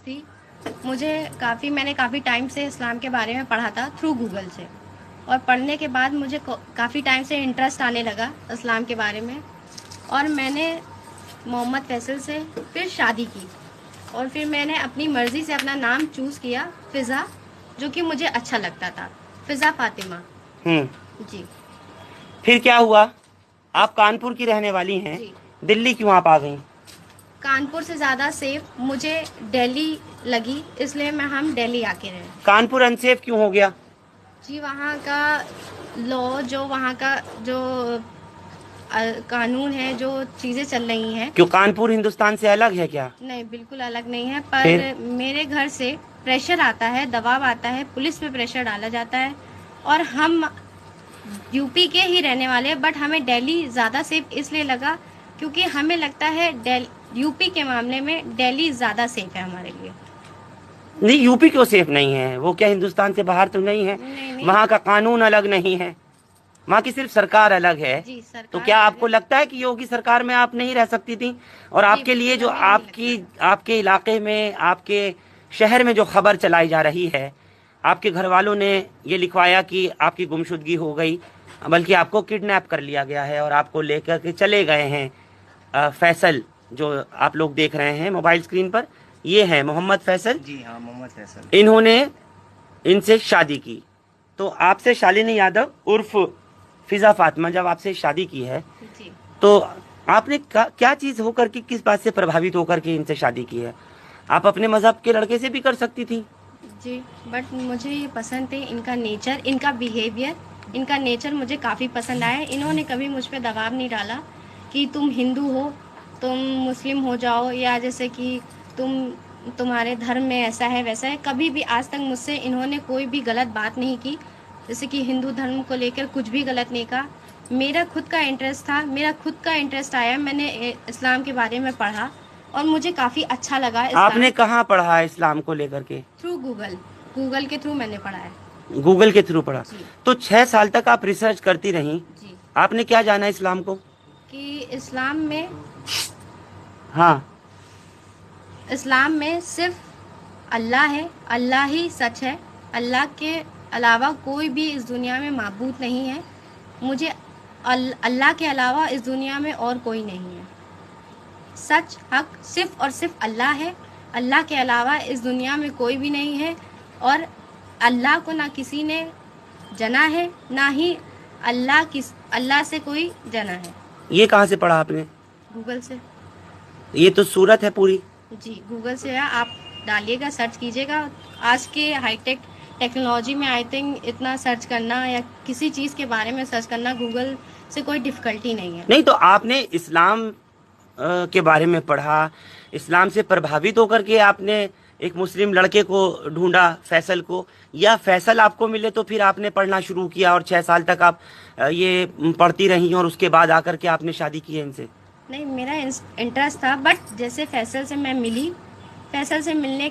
Interest थी। मैंने काफ़ी टाइम से इस्लाम के बारे में पढ़ा था थ्रू गूगल से, और पढ़ने के बाद मुझे काफ़ी टाइम से इंटरेस्ट आने लगा इस्लाम के बारे में, और मैंने मोहम्मद फैसल से फिर शादी की, और फिर मैंने अपनी मर्ज़ी से अपना नाम चूज़ किया फ़िज़ा, जो कि मुझे अच्छा लगता था, फ़िज़ा फ़ातिमा। जी। फिर क्या हुआ? आप कानपुर की रहने वाली हैं, जी। दिल्ली क्यों आप आ गई? कानपुर से ज़्यादा सेफ मुझे दिल्ली लगी, इसलिए हम दिल्ली आके रहे। कानपुर अनसेफ क्यों हो गया? जी, वहाँ का लॉ, जो वहाँ का जो कानून है, जो चीज़ें चल रही हैं। क्यों कानपुर हिंदुस्तान से अलग है क्या? नहीं, बिल्कुल अलग नहीं है, पर फिर? मेरे घर से प्रेशर आता है, दबाव आता है, पुलिस पे प्रेशर डाला जाता है, और हम यूपी के ही रहने वाले हैं, बट हमें दिल्ली ज़्यादा सेफ इसलिए लगा क्योंकि हमें लगता है यूपी के मामले में दिल्ली ज़्यादा सेफ है हमारे लिए। नहीं, यूपी क्यों सेफ नहीं है? वो क्या हिंदुस्तान से बाहर तो नहीं है? नहीं। वहाँ का कानून अलग नहीं है, वहाँ की सिर्फ सरकार अलग है। जी, सरकार तो क्या अलग आपको है। लगता है कि योगी सरकार में आप नहीं रह सकती थी? और जी, आपके लिए बिल्कुल जो हमें नहीं लगता। आपके इलाके में, आपके शहर में जो खबर चलाई जा रही है, आपके घर वालों ने ये लिखवाया कि आपकी गुमशुदगी हो गई, बल्कि आपको किडनैप कर लिया गया है और आपको लेकर के चले गए हैं। फैसल, जो आप लोग देख रहे हैं मोबाइल स्क्रीन पर, ये है मोहम्मद फैसल। जी हाँ, मोहम्मद फैसल। इन्होंने इनसे शादी की। तो आपसे शालिनी यादव उर्फ फिजा फातिमा जब आपसे शादी की है, जी। तो आपने क्या चीज होकर के, किस बात से प्रभावित होकर के इनसे शादी की है? आप अपने मजहब के लड़के से भी कर सकती थी। जी, बट मुझे ये पसंद थे, इनका नेचर, इनका बिहेवियर, इनका नेचर मुझे काफ़ी पसंद आया। इन्होंने कभी मुझ पे दबाव नहीं डाला कि तुम हिंदू हो, तुम मुस्लिम हो जाओ, या जैसे कि तुम्हारे धर्म में ऐसा है वैसा है। कभी भी आज तक मुझसे इन्होंने कोई भी गलत बात नहीं की, जैसे कि हिंदू धर्म को लेकर कुछ भी गलत नहीं कहा। मेरा खुद का इंटरेस्ट था, मेरा खुद का इंटरेस्ट आया, मैंने इस्लाम के बारे में पढ़ा और मुझे काफ़ी अच्छा लगा। आपने इस्लाम कहाँ पढ़ा है इस्लाम को लेकर के? थ्रू गूगल के थ्रू मैंने पढ़ा है। गूगल के थ्रू पढ़ा। जी। तो 6 साल तक आप रिसर्च करती रही, जी। आपने क्या जाना इस्लाम को? कि हाँ। इस्लाम में सिर्फ अल्लाह है, अल्लाह ही सच है, अल्लाह के अलावा कोई भी इस दुनिया में माबूद नहीं है। मुझे अल्लाह के अलावा इस दुनिया में और कोई नहीं है। सच हक सिर्फ और सिर्फ अल्लाह है, अल्लाह के अलावा इस दुनिया में कोई भी नहीं है, और अल्लाह को ना किसी ने जना है, ना ही अल्लाह से कोई जना है। ये कहाँ से पढ़ा आपने? गूगल से। ये तो सूरत है पूरी। जी, गूगल से है, आप डालिएगा, सर्च कीजिएगा। आज के हाईटेक टेक्नोलॉजी में आई थिंक इतना सर्च करना या किसी चीज़ के बारे में सर्च करना गूगल से कोई डिफ़िकल्टी नहीं है। नहीं, तो आपने इस्लाम के बारे में पढ़ा, इस्लाम से प्रभावित होकर के आपने एक मुस्लिम लड़के को ढूंढा, फैसल को, या फैसल आपको मिले तो फिर आपने पढ़ना शुरू किया और 6 साल तक आप ये पढ़ती रही और उसके बाद आकर के आपने शादी की है इनसे? नहीं, मेरा इंटरेस्ट था, बट जैसे फैसल से मैं मिली, फैसल से मिलने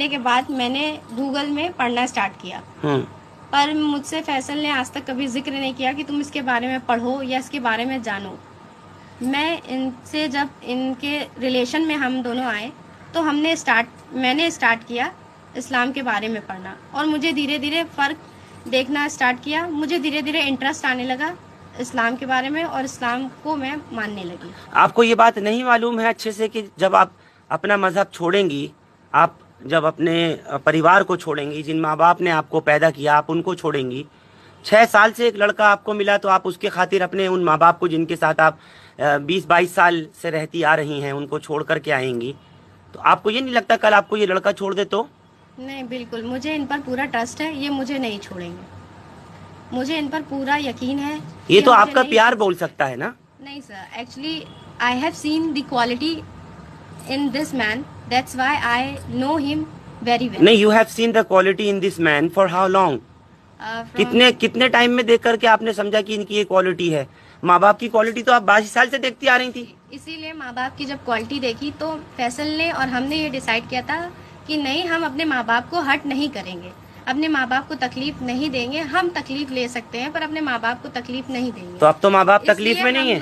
के बाद मैंने गूगल में पढ़ना स्टार्ट किया। पर मुझसे फैसल ने आज तक कभी जिक्र नहीं किया कि तुम इसके बारे में पढ़ो या इसके बारे में जानो। मैं इनसे जब इनके रिलेशन में हम दोनों आए, तो मैंने स्टार्ट किया इस्लाम के बारे में पढ़ना, और मुझे धीरे धीरे फ़र्क देखना स्टार्ट किया। मुझे धीरे धीरे इंटरेस्ट आने लगा इस्लाम के बारे में, और इस्लाम को मैं मानने लगी। आपको ये बात नहीं मालूम है अच्छे से कि जब आप अपना मजहब छोड़ेंगी, आप जब अपने परिवार को छोड़ेंगी, जिन माँ बाप ने आपको पैदा किया, आप उनको छोड़ेंगी। 6 साल से एक लड़का आपको मिला तो आप उसके खातिर अपने उन माँ बाप को, जिनके साथ आप 20-22 साल से रहती आ रही हैं, उनको छोड़ करके आएंगी। तो आपको ये नहीं लगता कल आपको ये लड़का छोड़ दे तो? नहीं, बिल्कुल, मुझे इन पर पूरा ट्रस्ट है, ये मुझे नहीं छोड़ेंगे, मुझे इन पर पूरा यकीन है। ये तो आपका प्यार बोल सकता है ना? नहीं sir, actually I have seen the quality in this man, that's why I know him very well. नहीं, you have seen the quality in this man for how long? कितने टाइम में देख करके आपने समझा कि इनकी ये क्वालिटी है? माँ बाप की क्वालिटी तो आप 22 साल से देखती आ रही थी। इसीलिए माँ बाप की जब क्वालिटी देखी तो फैसल ने और हमने ये डिसाइड किया था कि नहीं, हम अपने माँ बाप को हर्ट नहीं करेंगे, अपने माँ बाप को तकलीफ नहीं देंगे। हम तकलीफ ले सकते हैं पर अपने माँ बाप को तकलीफ नहीं देंगे। तो अब तो माँ बाप तकलीफ में नहीं है।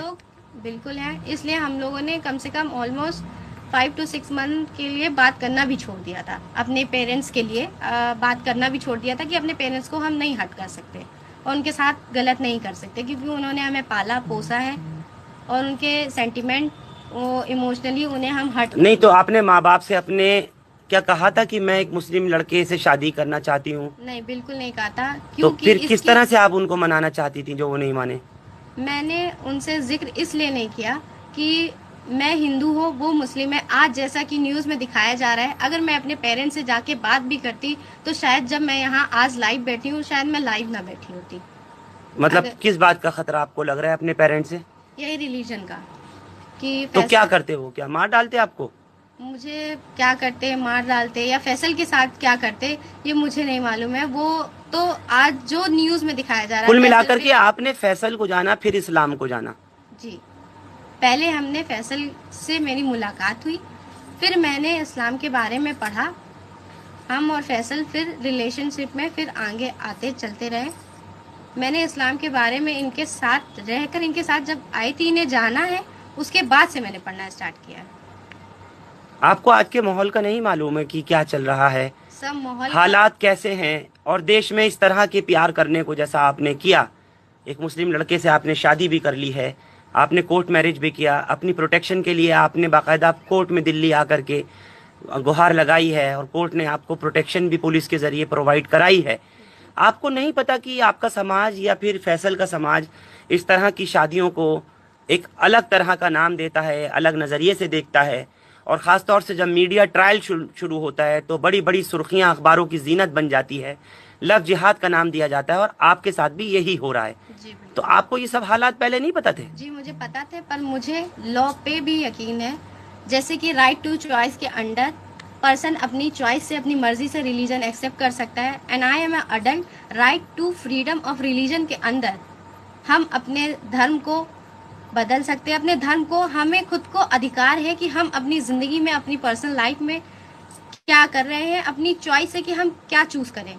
बिल्कुल है, इसलिए हम लोगों ने कम से कम ऑलमोस्ट 5 to 6 मंथ के लिए बात करना भी छोड़ दिया था अपने पेरेंट्स के लिए। बात करना भी छोड़ दिया था कि अपने पेरेंट्स को हम नहीं हर्ट कर सकते और उनके साथ गलत नहीं कर सकते, क्योंकि उन्होंने हमें पाला पोसा है और उनके सेंटिमेंट वो इमोशनली उन्हें हम हर्ट नहीं। तो आपने माँ बाप से अपने क्या कहा था कि मैं एक मुस्लिम लड़के से शादी करना चाहती हूँ? नहीं, बिल्कुल नहीं कहा था। तो फिर किस तरह से आप उनको मनाना चाहती थी जो वो नहीं माने? मैंने उनसे जिक्र इसलिए नहीं किया कि मैं हिंदू हूँ, वो मुस्लिम है। आज जैसा कि न्यूज़ में दिखाया जा रहा है, अगर मैं अपने पेरेंट्स से जाके बात भी करती तो शायद जब मैं यहाँ आज लाइव बैठी हूँ, शायद मैं लाइव ना बैठी होती। मतलब किस बात का खतरा आपको लग रहा है अपने पेरेंट्स से? यही रिलीजन का कि तो क्या करते वो, क्या मार डालते आपको? मुझे क्या करते, मार डालते या फैसल के साथ क्या करते ये मुझे नहीं मालूम है। वो तो आज जो न्यूज़ में दिखाया जा रहा है। कुल मिलाकर के आपने फैसल को जाना फिर इस्लाम को जाना? जी, पहले हमने फैसल से मेरी मुलाकात हुई, फिर मैंने इस्लाम के बारे में पढ़ा। हम और फैसल फिर रिलेशनशिप में फिर आगे आते चलते रहे। मैंने इस्लाम के बारे में इनके साथ रहकर, इनके साथ जब आई थी, इन्हें जाना है, उसके बाद से मैंने पढ़ना स्टार्ट किया। आपको आज के माहौल का नहीं मालूम है कि क्या चल रहा है, सब माहौल हालात कैसे हैं? और देश में इस तरह के प्यार करने को जैसा आपने किया, एक मुस्लिम लड़के से आपने शादी भी कर ली है, आपने कोर्ट मैरिज भी किया, अपनी प्रोटेक्शन के लिए आपने बाकायदा कोर्ट में दिल्ली आकर के गुहार लगाई है और कोर्ट ने आपको प्रोटेक्शन भी पुलिस के जरिए प्रोवाइड कराई है। आपको नहीं पता कि आपका समाज या फिर फैसल का समाज इस तरह की शादियों को एक अलग तरह का नाम देता है, अलग नज़रिए से देखता है। और ख़ास तौर से जब मीडिया ट्रायल शुरू होता है तो बड़ी बड़ी सुर्खियां अखबारों की जीनत बन जाती है, लव जिहाद का नाम दिया जाता है, और आपके साथ भी यही हो रहा है। तो आपको ये सब हालात पहले नहीं पता थे? जी मुझे पता थे, पर मुझे लॉ पे भी यकीन है। जैसे कि राइट टू चॉइस के अंडर पर्सन अपनी चॉइस से, अपनी मर्जी से रिलीजन एक्सेप्ट कर सकता है। And I am adult, right to freedom of religion के अंदर हम अपने धर्म को बदल सकते हैं। अपने धर्म को, हमें खुद को अधिकार है कि हम अपनी ज़िंदगी में, अपनी पर्सनल लाइफ में क्या कर रहे हैं, अपनी चॉइस है कि हम क्या चूज़ करें।